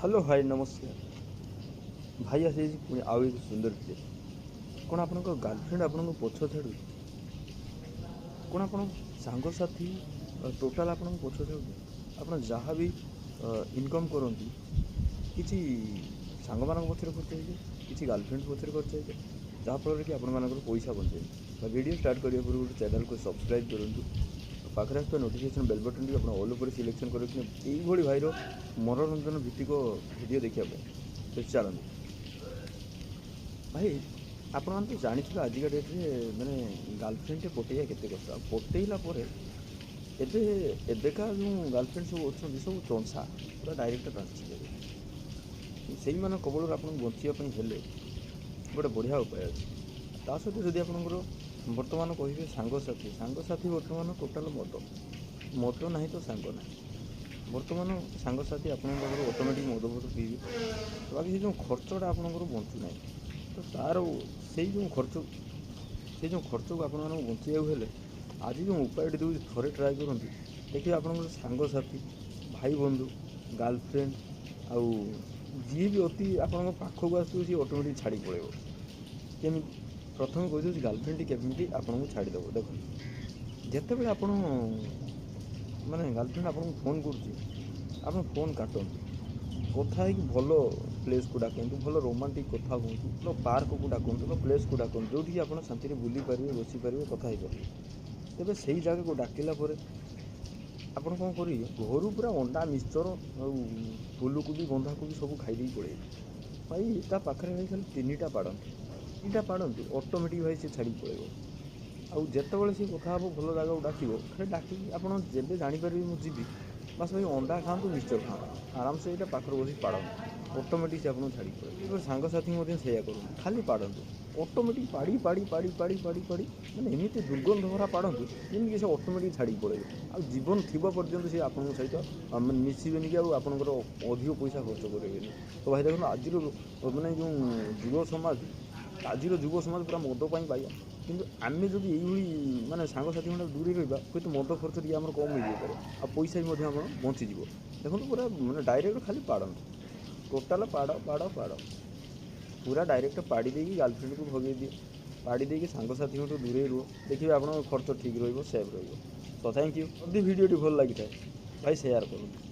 Hello hi नमस्कार भाई आसी पुणी आउ एक सुंदर वीडियो कौन आप गर्लफ्रेंड आपन पछ छाड़ू कौन आप सांगसाथी टोटाल आपन पछ छाड़ू आप जहाँ भी इनकम करती किसी सांग मान पचर खर्च हो किसी गर्लफ्रेंड पचर खर्च हो जहाँफल कि आपण पैसा बचे वीडियो स्टार्ट करने पूर्व चैनल को सब्सक्राइब करूँ पाखे आस नोटिफिकेशन बेल बटन टी ऑल उपर सिलेक्शन कर भाईर मनोरंजन भित्तिक वीडियो देखापी तो चलते भाई आपण मैंने तो जानी आजिका डेट्रे मैंने गर्लफ्रेंड पटेया के कष्ट पटेला एबेका जो गर्लफ्रेंड सब अच्छे सब चंसा पूरा डायरेक्ट ट्रांसफर करेंगे से कबल आप बचापी हेले गोटे बढ़िया उपाय अच्छे ता सहित जदि आपंकर बर्तमान कहे सांगसाथी सांगसाथी बर्तमान टोटाल मद ना तो सांग ना बर्तमान सांगसाथी आपन ऑटोमेटिक मद फद पीबे बाकी जो खर्चटा आपंकर बचुना तो तार से जो खर्च को आप बचाइए आज जो उपाय दूँ थे ट्राए करते देखिए आप सांगसाथी भाई बंधु गर्लफ्रेंड आउ जी भी अति आप पाखक आसू सी ऑटोमेटिक छाड़ी पड़े केमी प्रथम कही गर्लफ्रेंड केमी आपको छाड़देव देख जिते बड़े आप माने गर्लफ्रेंड आपको फोन कर फोन काटु कथा है कि भल प्लेस को डाकतु भल रोमांटिक कथा कहतु भल पार्क को डाकतु भल प्लेस को डाकतु जो आप शांति बुली पारे बसी पारे कथा ही पारे तेज से जगह को डाकिला आपड़ कौन करेंगे घर पूरा अंडा मिक्सचर फुलको भी बंधा को भी सब खाई पड़े भाई ता पाखे भाई खाली तीन टा पाड़ू ऑटोमेटिक भाई से छाड़ी पड़े आउ जिते सी कथा हे भल जगह डाक खाली डाक आप जब जापर मुझे बस भाई अंडा खातु मिक्सचर खाँ आराम से यहाँ पाखर बस पाड़ ऑटोमेटिक से आपको छाड़ी पड़े सांगसाथी से खाली पाड़ू ऑटोमेटिक पाड़ी पाड़ी पाड़ी पाड़ी पाड़ी पाड़ी मैंने एमती दुर्गंध भरा पाड़ू जमीक से ऑटोमेटिक छाड़ी पड़े आ जीवन थी पर्यंत सी आप सहित मिसबेनि कि आपंकर अधिक पैसा खर्च करेंगे तो भाई देखो आज मैंने जो युव समाज आज युव समाज पूरा मद पाया किंतु आम जब यही मानने सांगसाथी मैं दूरी रहा हुए तो मद खर्च टी कम हो जाए आ पैसा भी बंचीज देखो पूरा मैंने डायरेक्ट खाली पाड़ते टोटाल पाड़ पाड़ पाड़ पूरा डायरेक्ट पाड़ी देगी गर्लफ्रेंड को भगे दिए पाड़ी देगी सांगसाथी दूरे रुह देखिए आप खर्च ठीक रही सेफ रही तो थैंक यू जदि भिडियो भल लगी था भाई शेयर करूँ।